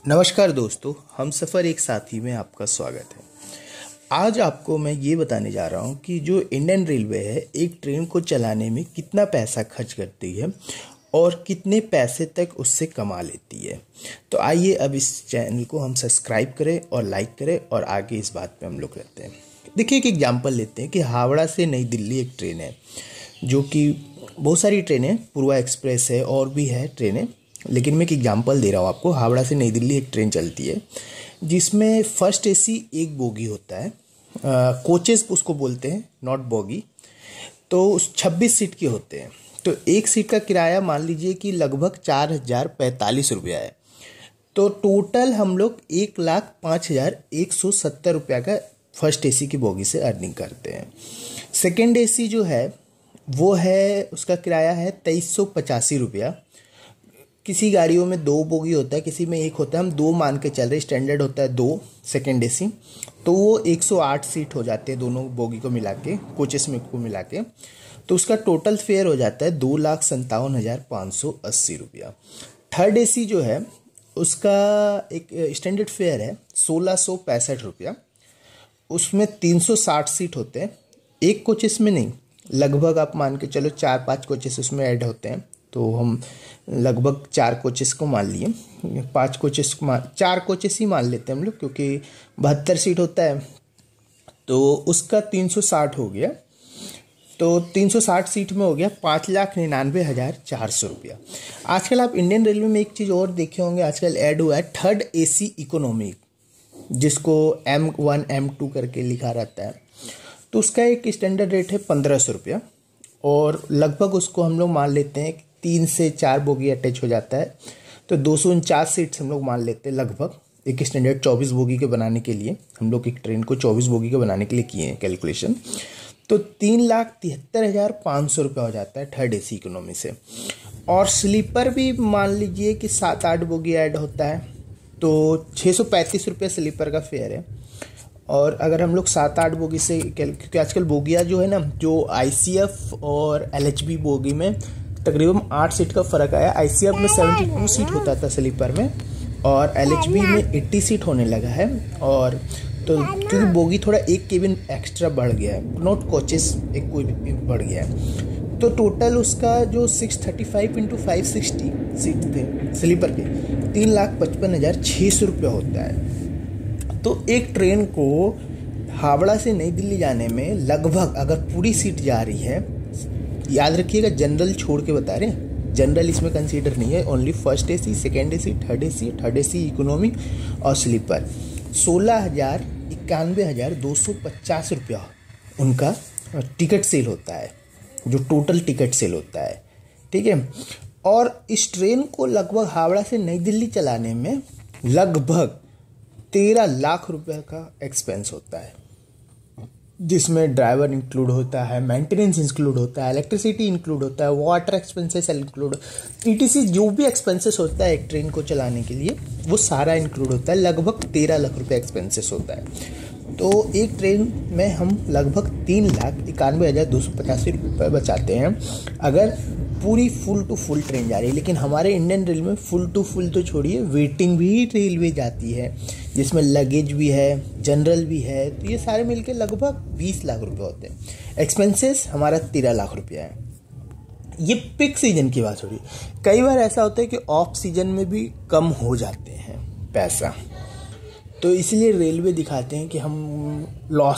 नमस्कार दोस्तों, हम सफ़र एक साथी में आपका स्वागत है। आज आपको मैं ये बताने जा रहा हूँ कि जो इंडियन रेलवे है एक ट्रेन को चलाने में कितना पैसा खर्च करती है और कितने पैसे तक उससे कमा लेती है। तो आइए अब इस चैनल को हम सब्सक्राइब करें और लाइक करें और आगे इस बात पे हम लोग रहते हैं। देखिए, एक एग्जाम्पल लेते हैं कि हावड़ा से नई दिल्ली एक ट्रेन है, जो कि बहुत सारी ट्रेनें, पूर्वा एक्सप्रेस है और भी है ट्रेनें, लेकिन मैं एक एग्जांपल दे रहा हूँ आपको। हावड़ा से नई दिल्ली एक ट्रेन चलती है जिसमें फर्स्ट एसी एक बोगी होता है, कोचेस उसको बोलते हैं, नॉट बोगी। तो 26 सीट के होते हैं। तो एक सीट का किराया मान लीजिए कि लगभग 4,045 रुपया है। तो टोटल हम लोग 1,05,170 रुपया का फर्स्ट एसी की बोगी से अर्निंग करते हैं। सेकेंड एसी जो है वो है, उसका किराया है 2,385 रुपया। किसी गाड़ियों में 2 बोगी होता है, किसी में एक होता है, हम 2 मान के चल रहे, स्टैंडर्ड होता है 2 सेकेंड एसी। तो वो 108 सीट हो जाते हैं दोनों बोगी को मिला के, कोचेस में को मिला के। तो उसका टोटल फेयर हो जाता है 2,57,580 रुपया। थर्ड एसी जो है उसका एक स्टैंडर्ड फेयर है 1,665 रुपया। उसमें 360 सीट होते हैं, एक कोचेस में नहीं, लगभग आप मान के चलो 4-5 कोचेस उसमें ऐड होते हैं। तो हम लगभग 4 कोचेस को मान लिए, 5 कोचेस को 4 कोचेस ही मान लेते हैं हम लोग, क्योंकि 72 सीट होता है। तो उसका 360 हो गया। तो 360 सीट में हो गया 5,99,400 रुपया। आजकल आप इंडियन रेलवे में एक चीज़ और देखे होंगे, आजकल ऐड हुआ है थर्ड एसी इकोनॉमी, जिसको M1 M2 करके लिखा रहता है। तो उसका एक स्टैंडर्ड रेट है 1,500 रुपया और लगभग उसको हम लोग मान लेते हैं 3 से 4 बोगी अटैच हो जाता है। तो 249 सीट्स हम लोग मान लेते हैं लगभग, एक स्टैंडर्ड 24 बोगी के बनाने के लिए। हम लोग एक ट्रेन को 24 बोगी के बनाने के लिए किए हैं कैलकुलेशन। तो 3,73,500 रुपया हो जाता है थर्ड एसी इकोनॉमी से। और स्लीपर भी मान लीजिए कि 7-8 बोगी ऐड होता है, तो 635 रुपये स्लीपर का फेयर है। और अगर हम लोग 7-8 बोगी से, क्योंकि आजकल बोगियाँ जो है ना, जो ICF और LHB बोगी में तकरीबन 8 सीट का फ़र्क आया। ICF में 72 सीट होता था स्लीपर में और LHB में 80 सीट होने लगा है। और तो क्योंकि बोगी थोड़ा एक केबिन एक्स्ट्रा बढ़ गया है, नॉट कोचेस, एक कोई बढ़ गया है। तो टोटल उसका जो 635 × 560 सीट थे स्लीपर के, 3,55,600 रुपया होता है। तो एक ट्रेन को हावड़ा से नई दिल्ली जाने में लगभग, अगर पूरी सीट जा रही है, याद रखिएगा जनरल छोड़ के बता रहे हैं, जनरल इसमें कंसीडर नहीं है, only first AC, second AC, third AC economy और स्लीपर, 16,91,250 रुपया उनका टिकट सेल होता है, जो टोटल टिकट सेल होता है। ठीक है। और इस ट्रेन को लगभग हावड़ा से नई दिल्ली चलाने में लगभग 13 लाख रुपए का एक्सपेंस होता है, जिसमें ड्राइवर इंक्लूड होता है, मेंटेनेंस इंक्लूड होता है, इलेक्ट्रिसिटी इंक्लूड होता है, वाटर एक्सपेंसेस इंक्लूड, ETC जो भी एक्सपेंसेस होता है एक ट्रेन को चलाने के लिए, वो सारा इंक्लूड होता है। लगभग 13 लाख रुपए एक्सपेंसेस होता है। तो एक ट्रेन में हम लगभग 3,91,285 रुपये बचाते हैं अगर पूरी फुल टू फुल ट्रेन जा रही है। लेकिन हमारे इंडियन रेलवे में फुल टू फुल तो छोड़िए, वेटिंग भी रेलवे जाती है, जिसमें लगेज भी है, जनरल भी है। तो ये सारे मिलके लगभग 20 लाख रुपए होते हैं। एक्सपेंसेस हमारा 13 लाख रुपया है। ये पिक सीजन की बात हो रही है। कई बार ऐसा होता है कि ऑफ सीजन में भी कम हो जाते हैं पैसा, तो इसलिए रेलवे दिखाते हैं कि हम लॉस